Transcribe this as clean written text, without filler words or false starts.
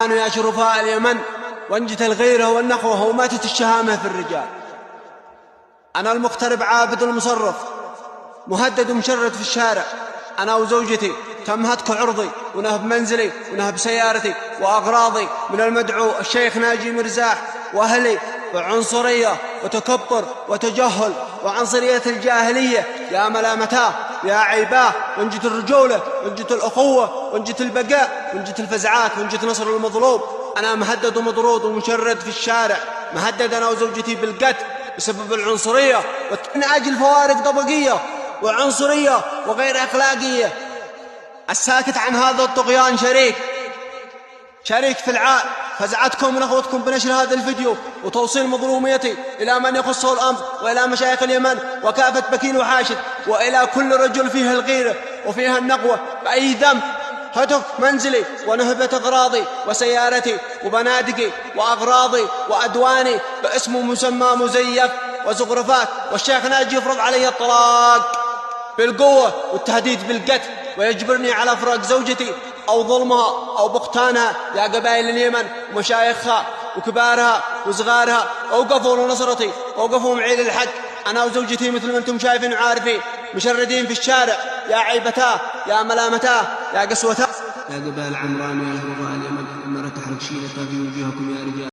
يا شرفاء اليمن وانجت الغيرة والنخوة وماتت الشهامة في الرجال. أنا المغترب عابد المصرف مهدد ومشرد في الشارع، أنا وزوجتي تم هتك عرضي ونهب منزلي ونهب سيارتي وأغراضي من المدعو الشيخ ناجي مرزاح وأهلي، وعنصرية وتكبر وتجهل وعنصرية الجاهلية يا ملامتاه يا عيباه، وانجت الرجولة وانجت الأخوة وانجت البقاء وانجت الفزعات وانجت نصر المظلوم. أنا مهدد ومضرود ومشرد في الشارع، مهدد أنا وزوجتي بالقتل بسبب العنصرية من أجل فوارق طبقية وعنصرية وغير أخلاقية. الساكت عن هذا الطغيان شريك في العار. فزعتكم من أخوتكم بنشر هذا الفيديو وتوصيل مظلوميتي إلى من يخصه الأمر وإلى مشايخ اليمن وكافة بكين وحاشد وإلى كل رجل فيها الغيرة وفيها النقوة بأي ذنب هتك منزلي ونهبة أغراضي وسيارتي وبنادقي وأغراضي وأدواني باسم مسمى مزيف وزخرفات، والشيخ ناجي يفرض علي الطلاق بالقوة والتهديد بالقتل ويجبرني على فراق زوجتي أو ظلمها أو بقتانها. يا قبائل اليمن ومشايخها وكبارها وصغارها، أوقفوا لنصرتي، أوقفوا معي للحق. أنا وزوجتي مثل ما أنتم شايفين وعارفين مشردين في الشارع، يا عيبتاه يا ملامتاه يا قسوتاه. يا قبائل عمران يا شرفاء اليمن، النار تحرق شيلتها في وجوهكم يا رجال.